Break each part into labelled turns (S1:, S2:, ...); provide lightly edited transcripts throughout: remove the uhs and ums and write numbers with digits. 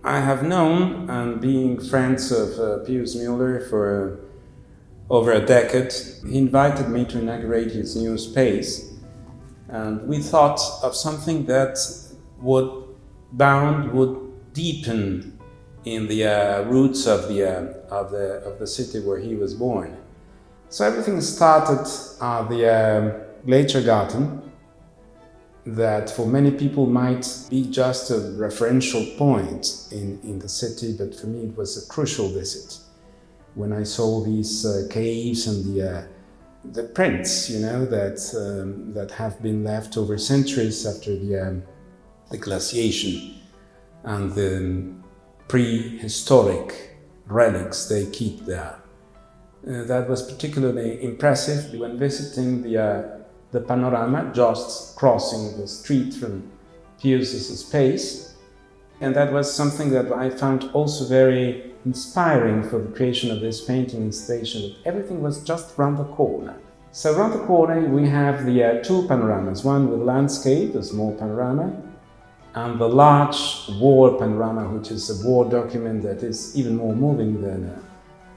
S1: I have known, and being friends of Pius Müller for over a decade, he invited me to inaugurate his new space, and we thought of something that would deepen in the roots of the city where he was born. So everything started at the Glacier Garden, that for many people might be just a referential point in the city, but for me it was a crucial visit. When I saw these caves and the prints, that have been left over centuries after the glaciation, and the prehistoric relics they keep there. That was particularly impressive when visiting the Panorama, just crossing the street from Pius's space. And that was something that I found also very inspiring for the creation of this painting installation, that everything was just around the corner. So around the corner we have the two panoramas, one with landscape, a small panorama, and the large war panorama, which is a war document that is even more moving than a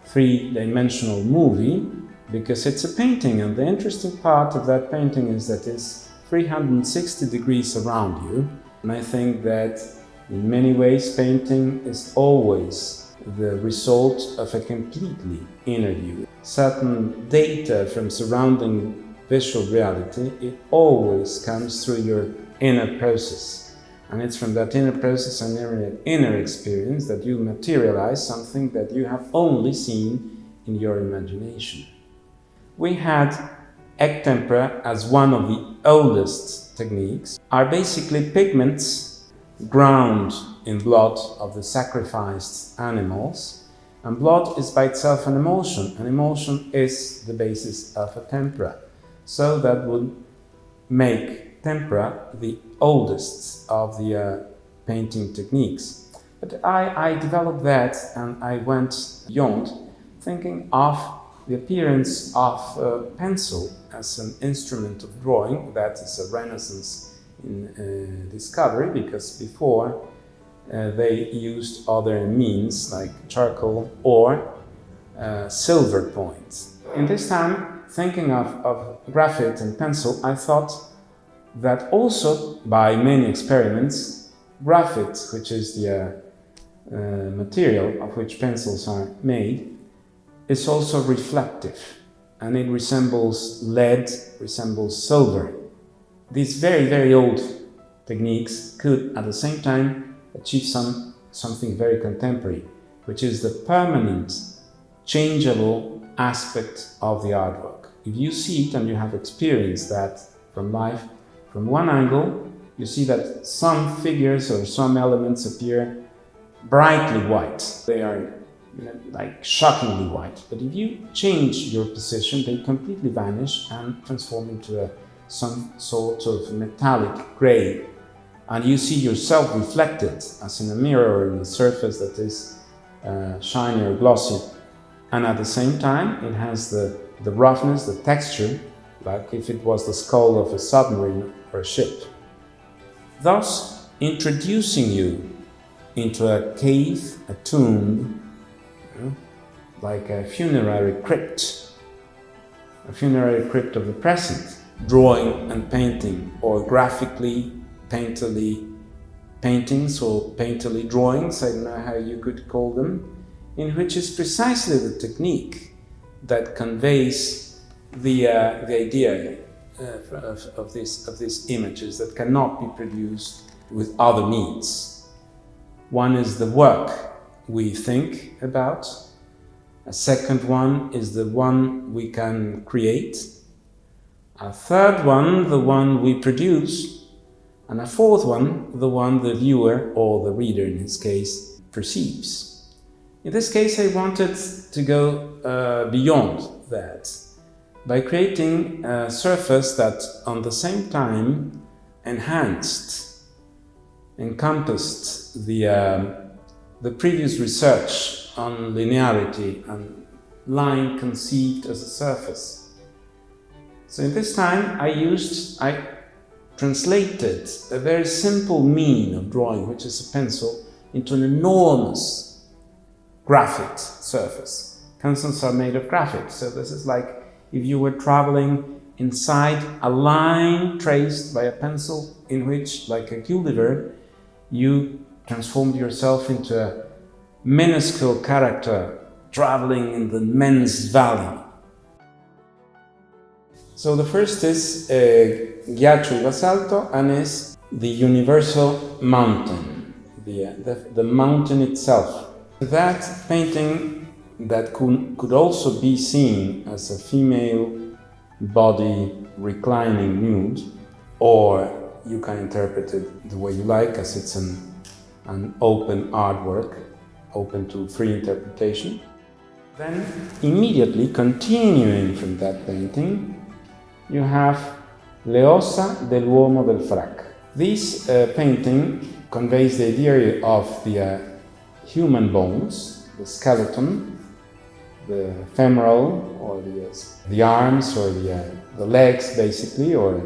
S1: three-dimensional movie, because it's a painting, and the interesting part of that painting is that it's 360 degrees around you. And I think that in many ways painting is always the result of a completely inner view. Certain data from surrounding visual reality, it always comes through your inner process. And it's from that inner process and inner experience that you materialize something that you have only seen in your imagination. We had egg tempera as one of the oldest techniques, are basically pigments ground in blood of the sacrificed animals. And blood is by itself an emotion. An emotion is the basis of a tempera. So that would make tempera the oldest of the painting techniques. But I developed that, and I went beyond, thinking of the appearance of pencil as an instrument of drawing. That is a renaissance in discovery, because before they used other means like charcoal or silver points. In this time, thinking of graphite and pencil, I thought that also by many experiments, graphite, which is the material of which pencils are made, is also reflective, and it resembles lead, resembles silver. These very, very old techniques could at the same time achieve something very contemporary, which is the permanent, changeable aspect of the artwork. If you see it and you have experienced that from life, from one angle, you see that some figures or some elements appear brightly white. They are like shockingly white. But if you change your position, they completely vanish and transform into some sort of metallic gray. And you see yourself reflected as in a mirror or in a surface that is shiny or glossy. And at the same time, it has the roughness, the texture, like if it was the skull of a submarine or a ship. Thus, introducing you into a cave, a tomb, like a funerary crypt of the present, drawing and painting, or graphically, painterly paintings or painterly drawings, I don't know how you could call them, in which is precisely the technique that conveys the idea of these images that cannot be produced with other means. One is the work we think about. A second one is the one we can create. A third one, the one we produce. And a fourth one, the one the viewer, or the reader in this case, perceives. In this case, I wanted to go beyond that by creating a surface that on the same time encompassed the previous research on linearity and line conceived as a surface. So in this time I translated a very simple mean of drawing, which is a pencil, into an enormous graphite surface. Pencils are made of graphite, so this is like if you were traveling inside a line traced by a pencil in which, like a Gulliver, you transformed yourself into a minuscule character traveling in the immense valley. So the first is Ghiaccio di Basalto, and is the universal mountain, the mountain itself. That painting that could also be seen as a female body reclining nude, or you can interpret it the way you like, as it's an open artwork, open to free interpretation. Then, immediately continuing from that painting, you have Le ossa dell'uomo del frac. This painting conveys the idea of the human bones, the skeleton, the femoral, or the arms, or the legs basically, or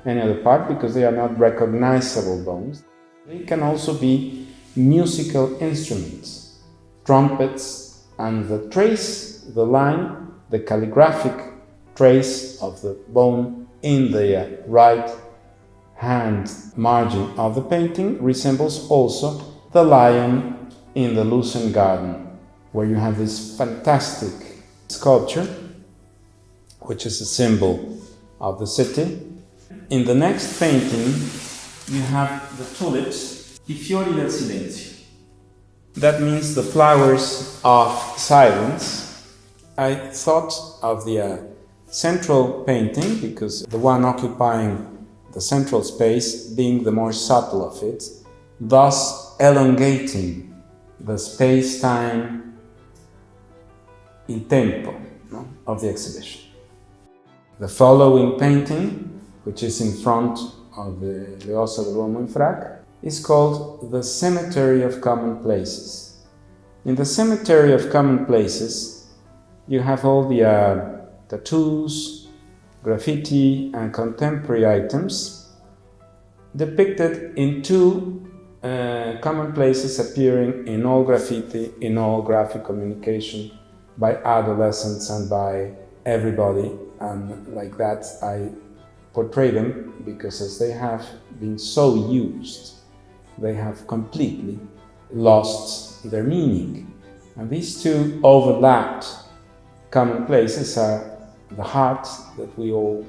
S1: any other part, because they are not recognizable bones. They can also be musical instruments, trumpets, and the trace, the line, the calligraphic trace of the bone in the right hand margin of the painting resembles also the lion in the Lucerne garden, where you have this fantastic sculpture, which is a symbol of the city. In the next painting, you have the tulips, I fiori del silenzio. That means the flowers of silence. I thought of the central painting, because the one occupying the central space being the more subtle of it, thus elongating the space-time, il tempo, of the exhibition. The following painting, which is in front of the Le ossa dell'uomo in frac, is called The Cemetery of Common Places. In the Cemetery of Common Places, you have all the tattoos, graffiti, and contemporary items depicted in two common places appearing in all graffiti, in all graphic communication by adolescents and by everybody. And like that, I portray them because as they have been so used, they have completely lost their meaning. And these two overlapped common places are the heart that we all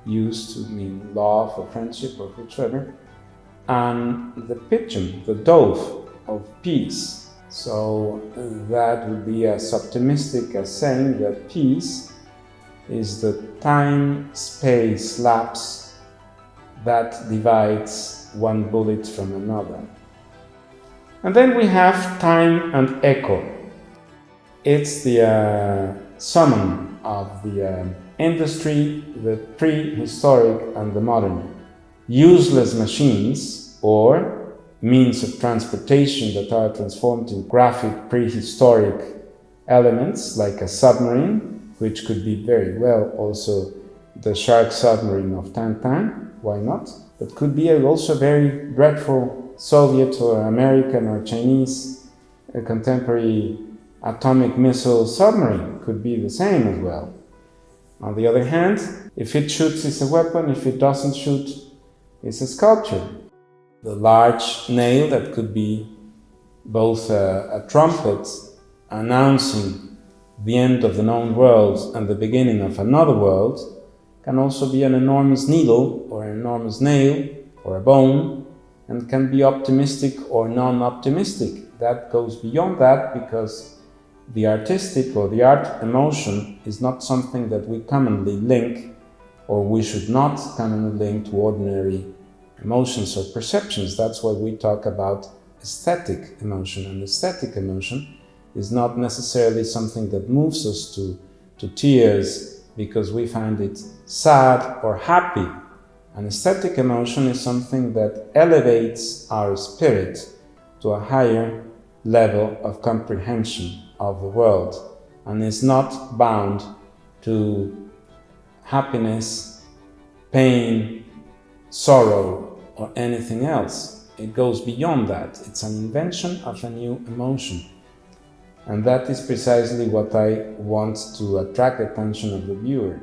S1: use to mean love or friendship or whatever, and the pigeon, the dove of peace. So that would be as optimistic as saying that peace is the time-space lapse that divides one bullet from another. And then we have time and echo. It's the summon of the industry, the prehistoric and the modern. Useless machines or means of transportation that are transformed in graphic prehistoric elements, like a submarine, which could be very well also the shark submarine of Tintin, why not? But could be also very dreadful Soviet or American or Chinese contemporary atomic missile submarine, could be the same as well. On the other hand, if it shoots, it's a weapon. If it doesn't shoot, it's a sculpture. The large nail that could be both a trumpet announcing the end of the known world and the beginning of another world can also be an enormous needle or an enormous nail or a bone, and can be optimistic or non-optimistic. That goes beyond that, because the artistic or the art emotion is not something that we commonly link, or we should not commonly link to ordinary emotions or perceptions. That's why we talk about aesthetic emotion. And aesthetic emotion is not necessarily something that moves us to tears because we find it sad or happy. An aesthetic emotion is something that elevates our spirit to a higher level of comprehension of the world, and is not bound to happiness, pain, sorrow, or anything else. it goes beyond that. It's an invention of a new emotion. And that is precisely what I want to attract the attention of the viewer.